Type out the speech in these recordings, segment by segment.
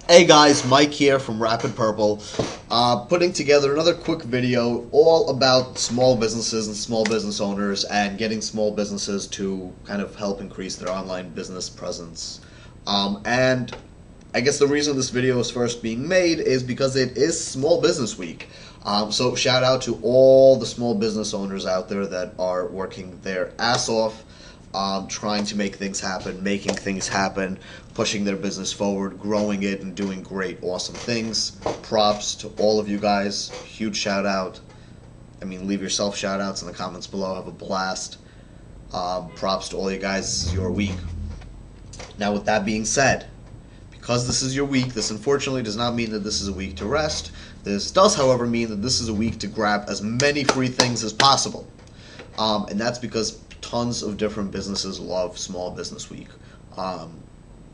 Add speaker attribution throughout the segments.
Speaker 1: Hey guys, Mike here from Rapid Purple, putting together another quick video all about small businesses and small business owners and getting small businesses to kind of help increase their online business presence. And I guess the reason this video is first being made is because it is Small Business Week. So shout out to all the small business owners out there that are working their ass off, trying to make things happen, making things happen, pushing their business forward, growing it, and doing great, awesome things. Props to all of you guys. Huge shout out. I mean, leave yourself shout outs in the comments below. Have a blast. Props to all you guys. This is your week. Now, with that being said, because this is your week, this unfortunately does not mean that this is a week to rest. This does, however, mean that this is a week to grab as many free things as possible. And that's because tons of different businesses love Small Business Week.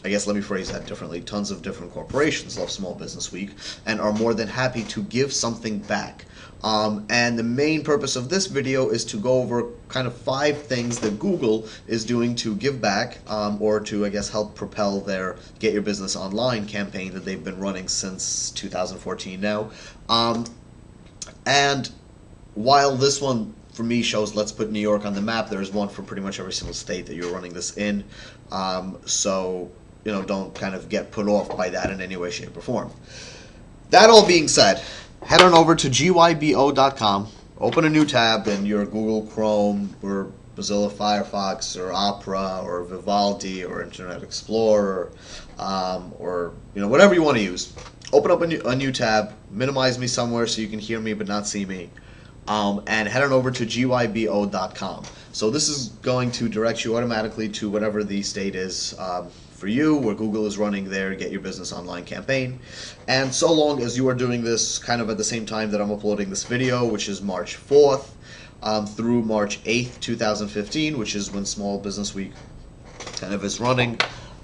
Speaker 1: I guess let me phrase that differently. Tons of different corporations love Small Business Week and are more than happy to give something back. And the main purpose of this video is to go over kind of 5 things that Google is doing to give back, or to, I guess, help propel their Get Your Business Online campaign that they've been running since 2014 now. And while this one for me shows let's put New York on the map, there's one for pretty much every single state that you're running this in. So don't kind of get put off by that in any way, shape, or form. That all being said, head on over to gybo.com, open a new tab in your Google Chrome or Mozilla Firefox or Opera or Vivaldi or Internet Explorer, or whatever you want to use. Open up a new tab, minimize me somewhere so you can hear me but not see me, and head on over to gybo.com. So this is going to direct you automatically to whatever the state is for you, where Google is running their Get Your Business Online campaign. And so long as you are doing this kind of at the same time that I'm uploading this video, which is March 4th through March 8th, 2015, which is when Small Business Week kind of is running,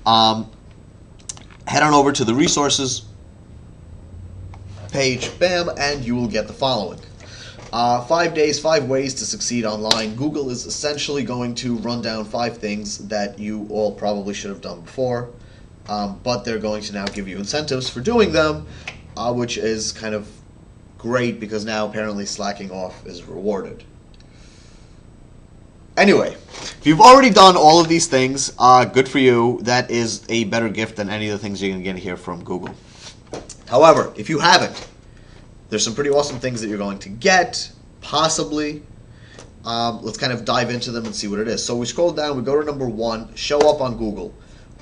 Speaker 1: head on over to the resources page, bam, and you will get the following. 5 days, 5 ways to succeed online. Google is essentially going to run down 5 things that you all probably should have done before, but they're going to now give you incentives for doing them, which is kind of great because now apparently slacking off is rewarded. Anyway, if you've already done all of these things, good for you. That is a better gift than any of the things you're going to get here from Google. However, if you haven't, there's some pretty awesome things that you're going to get, possibly. Let's kind of dive into them and see what it is. So we scroll down, we go to number 1, show up on Google.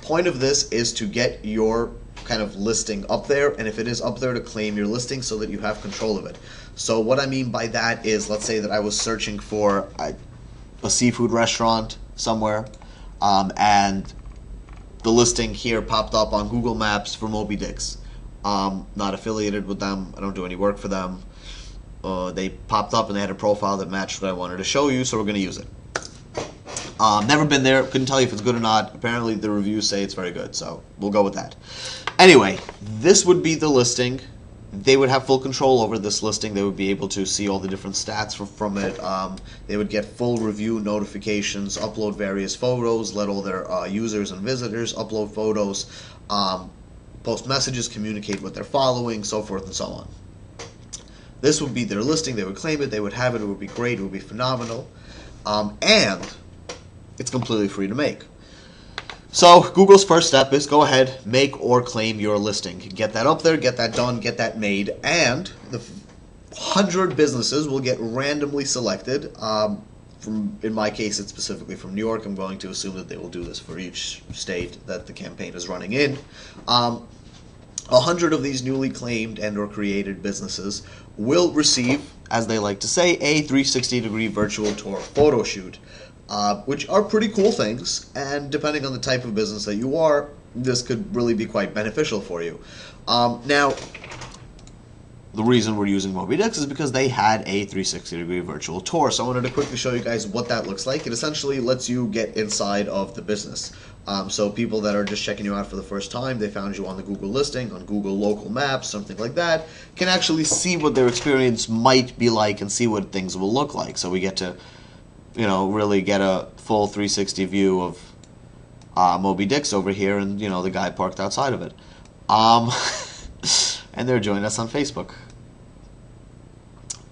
Speaker 1: Point of this is to get your kind of listing up there, and if it is up there, to claim your listing so that you have control of it. So what I mean by that is, let's say that I was searching for a seafood restaurant somewhere, and the listing here popped up on Google Maps for Moby Dick's. Not affiliated with them. I don't do any work for them. They popped up and they had a profile that matched what I wanted to show you, so we're going to use it. Never been there. Couldn't tell you if it's good or not. Apparently the reviews say it's very good, so we'll go with that. Anyway, this would be the listing. They would have full control over this listing. They would be able to see all the different stats from it. They would get full review notifications, upload various photos, let all their users and visitors upload photos, post messages, communicate with their following, so forth and so on. This would be their listing. They would claim it. They would have it. It would be great. It would be phenomenal. And it's completely free to make. So Google's first step is go ahead, make or claim your listing. Get that up there, get that done, get that made, and the 100 businesses will get randomly selected. In my case, it's specifically from New York. I'm going to assume that they will do this for each state that the campaign is running in. 100 of these newly claimed and or created businesses will receive, as they like to say, a 360-degree virtual tour photo shoot, which are pretty cool things, and depending on the type of business that you are, this could really be quite beneficial for you. Now, the reason we're using Moby Dick's is because they had a 360-degree virtual tour. So I wanted to quickly show you guys what that looks like. It essentially lets you get inside of the business. So people that are just checking you out for the first time, they found you on the Google listing, on Google local maps, something like that, can actually see what their experience might be like and see what things will look like. So we get to, really get a full 360 view of Moby Dick's over here, and the guy parked outside of it. Um, and they're joining us on Facebook.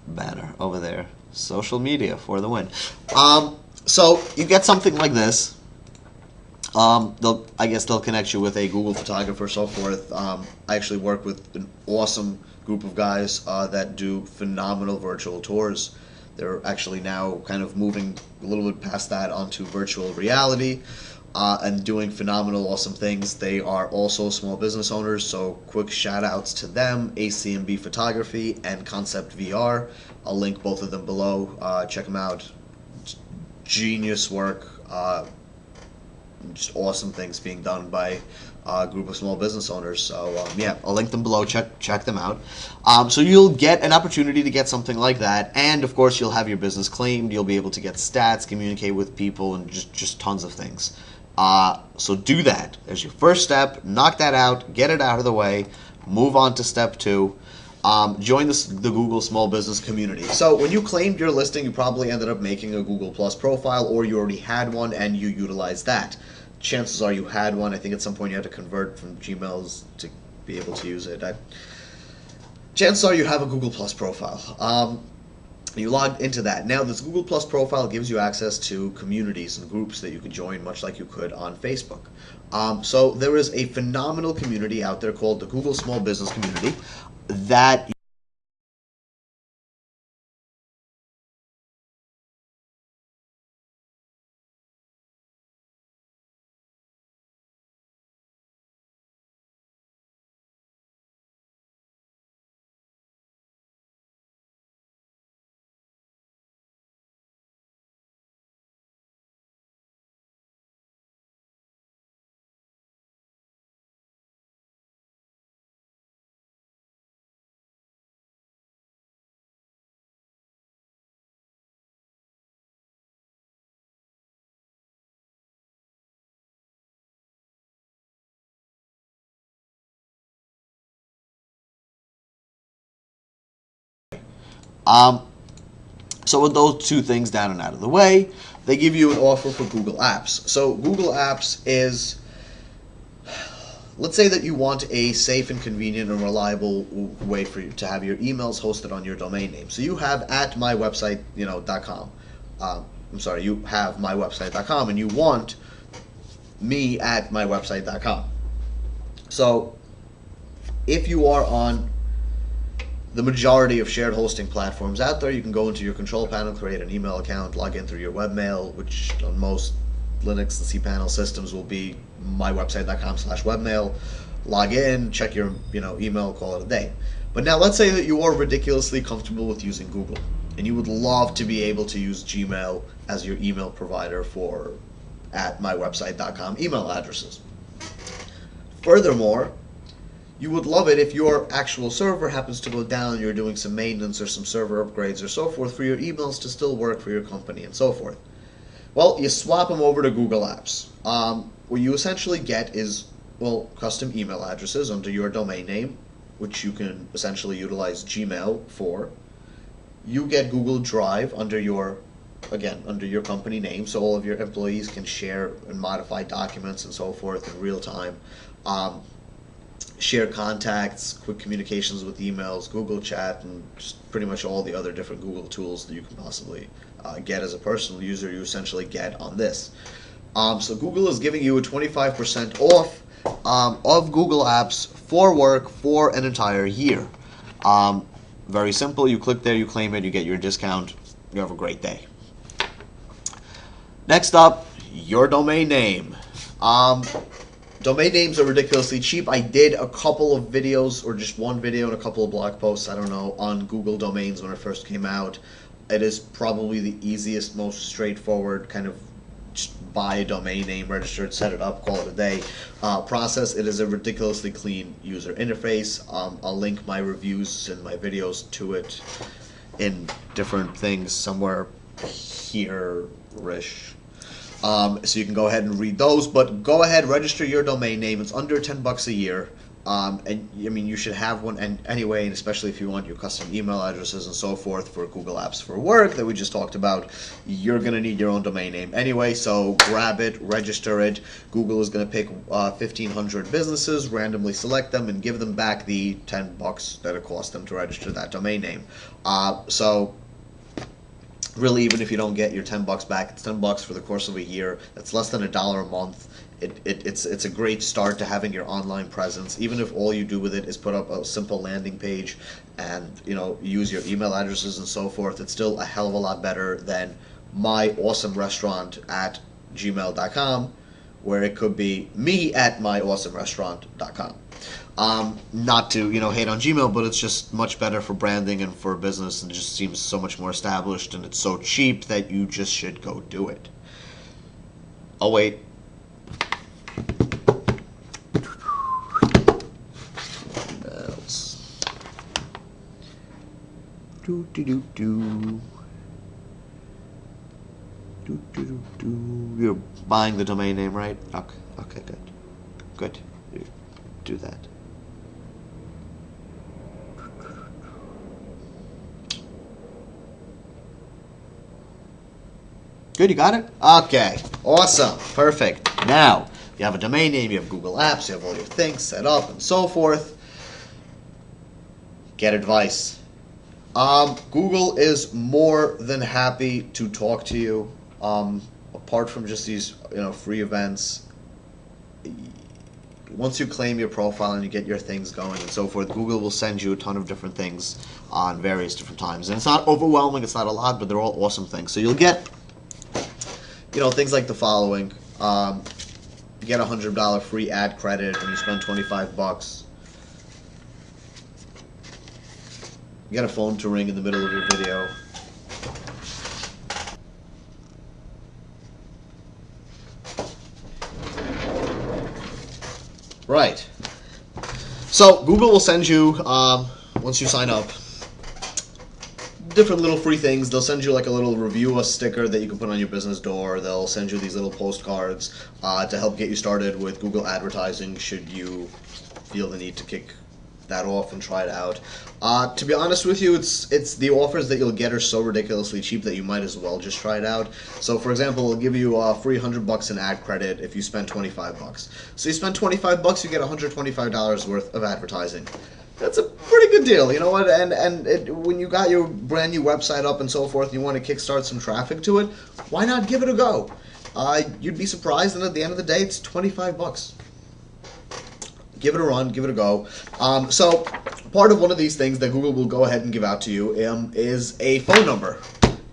Speaker 1: Banner over there. Social media for the win. So you get something like this. I guess they'll connect you with a Google photographer, so forth. I actually work with an awesome group of guys that do phenomenal virtual tours. They're actually now kind of moving a little bit past that onto virtual reality and doing phenomenal, awesome things. They are also small business owners, so quick shout outs to them, ACMB Photography and Concept VR. I'll link both of them below. Check them out. Genius work. Just awesome things being done by a group of small business owners. So yeah, I'll link them below. Check them out. So you'll get an opportunity to get something like that, and of course you'll have your business claimed. You'll be able to get stats, communicate with people, and just tons of things. So do that as your first step. Knock that out. Get it out of the way. Move on to step 2. Join the Google Small Business community. So when you claimed your listing, you probably ended up making a Google Plus profile, or you already had one and you utilized that. Chances are you had one. I think at some point you had to convert from Gmails to be able to use it. Chances are you have a Google Plus profile. You logged into that. Now this Google Plus profile gives you access to communities and groups that you could join, much like you could on Facebook. So there is a phenomenal community out there called the Google Small Business Community that so with those two things down and out of the way, they give you an offer for Google Apps. So Google Apps is, let's say that you want a safe and convenient and reliable way for you to have your emails hosted on your domain name. So you have at mywebsite.com. You have mywebsite.com, and you want me at mywebsite.com. So if you are on the majority of shared hosting platforms out there, you can go into your control panel, create an email account, log in through your webmail, which on most Linux and cPanel systems will be mywebsite.com/webmail. Log in, check your email, call it a day. But now let's say that you are ridiculously comfortable with using Google, and you would love to be able to use Gmail as your email provider for at mywebsite.com email addresses. Furthermore, you would love it if your actual server happens to go down and you're doing some maintenance or some server upgrades or so forth for your emails to still work for your company and so forth. Well, you swap them over to Google Apps. What you essentially get is, custom email addresses under your domain name, which you can essentially utilize Gmail for. You get Google Drive under your company name, so all of your employees can share and modify documents and so forth in real time. Share contacts, quick communications with emails, Google Chat, and just pretty much all the other different Google tools that you can possibly get as a personal user, you essentially get on this. So Google is giving you a 25% off of Google Apps for work for an entire year. Very simple. You click there, you claim it, you get your discount. You have a great day. Next up, your domain name. Domain names are ridiculously cheap. I did a couple of videos, or just one video and a couple of blog posts, I don't know, on Google domains when it first came out. It is probably the easiest, most straightforward kind of just buy a domain name, register it, set it up, call it a day process. It is a ridiculously clean user interface. I'll link my reviews and my videos to it in different things somewhere here-ish. So you can go ahead and read those, but go ahead, register your domain name. It's under $10 a year. And I mean, you should have one, and anyway, and especially if you want your custom email addresses and so forth for Google Apps for Work that we just talked about, you're going to need your own domain name anyway, so grab it, register it. Google is going to pick 1,500 businesses, randomly select them, and give them back the $10 that it cost them to register that domain name. So really, even if you don't get your $10 back, it's $10 for the course of a year. That's less than $1 a month. It's a great start to having your online presence. Even if all you do with it is put up a simple landing page and use your email addresses and so forth, it's still a hell of a lot better than myawesomerestaurant@gmail.com, where it could be me@myawesomerestaurant.com. Not to hate on Gmail, but it's just much better for branding and for business, and it just seems so much more established, and it's so cheap that you just should go do it. Oh wait. Do do do do. Do do do do. You're buying the domain name, right? Okay. Okay. Good. Good. Do that. Good, you got it? Okay, awesome, perfect. Now, you have a domain name, you have Google Apps, you have all your things set up and so forth. Get advice. Google is more than happy to talk to you. Apart from just these free events, once you claim your profile and you get your things going and so forth, Google will send you a ton of different things on various different times. And it's not overwhelming, it's not a lot, but they're all awesome things. So you'll get things like the following. You get a $100 free ad credit when you spend $25. You get a phone to ring in the middle of your video. Right. So Google will send you, once you sign up, different little free things. They'll send you like a little review a sticker that you can put on your business door. They'll send you these little postcards to help get you started with Google advertising should you feel the need to kick that off and try it out. To be honest with you, it's the offers that you'll get are so ridiculously cheap that you might as well just try it out. So for example, it'll give you a free $100 in ad credit if you spend $25. So you spend $25, you get $125 worth of advertising. That's a pretty good deal, you know what? And when you got your brand new website up and so forth, and you want to kickstart some traffic to it, why not give it a go? You'd be surprised, and at the end of the day, it's $25. Give it a run, give it a go. So part of one of these things that Google will go ahead and give out to you is a phone number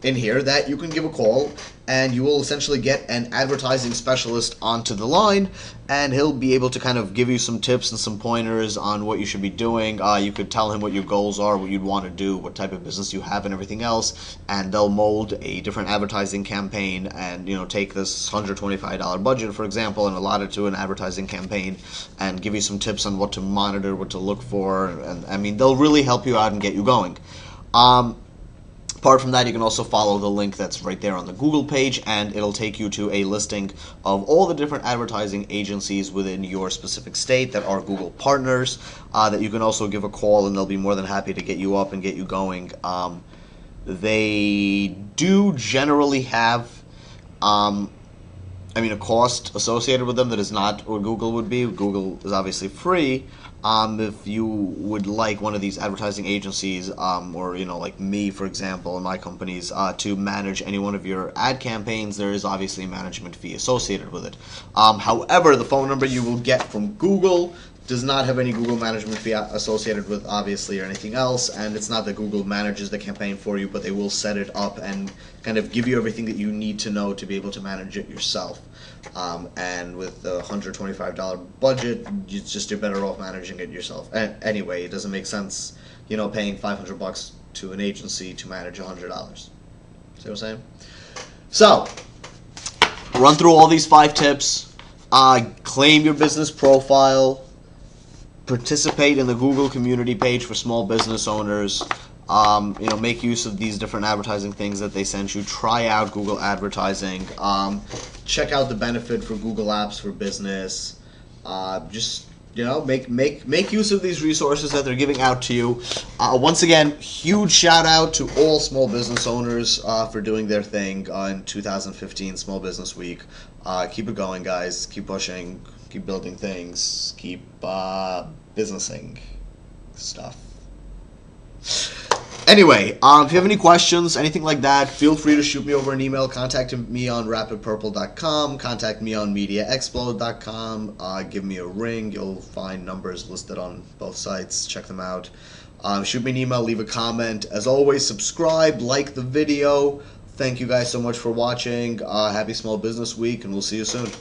Speaker 1: in here that you can give a call, and you will essentially get an advertising specialist onto the line, and he'll be able to kind of give you some tips and some pointers on what you should be doing. You could tell him what your goals are, what you'd want to do, what type of business you have, and everything else, and they'll mold a different advertising campaign and take this $125 budget, for example, and allot it to an advertising campaign and give you some tips on what to monitor, what to look for, and I mean, they'll really help you out and get you going. Apart from that, you can also follow the link that's right there on the Google page, and it'll take you to a listing of all the different advertising agencies within your specific state that are Google partners that you can also give a call, and they'll be more than happy to get you up and get you going. They do generally have a cost associated with them that is not what Google would be. Google is obviously free. If you would like one of these advertising agencies, or like me, for example, and my companies, to manage any one of your ad campaigns, there is obviously a management fee associated with it. However, the phone number you will get from Google does not have any Google management fee associated with, obviously, or anything else, and it's not that Google manages the campaign for you, but they will set it up and kind of give you everything that you need to know to be able to manage it yourself. And with the $125 budget, you're better off managing it yourself. Anyway, it doesn't make sense, paying $500 to an agency to manage $100. See what I'm saying? So, run through all these 5 tips. Claim your business profile. Participate in the Google community page for small business owners. Make use of these different advertising things that they sent you. Try out Google advertising. Check out the benefit for Google Apps for business. Just You know, make use of these resources that they're giving out to you. Once again, huge shout out to all small business owners for doing their thing in 2015 Small Business Week. Keep it going, guys. Keep pushing. Keep building things. Keep businessing stuff. Anyway, if you have any questions, anything like that, feel free to shoot me over an email. Contact me on rapidpurple.com. Contact me on mediaexplode.com. Give me a ring. You'll find numbers listed on both sites. Check them out. Shoot me an email. Leave a comment. As always, subscribe. Like the video. Thank you guys so much for watching. Happy Small Business Week, and we'll see you soon.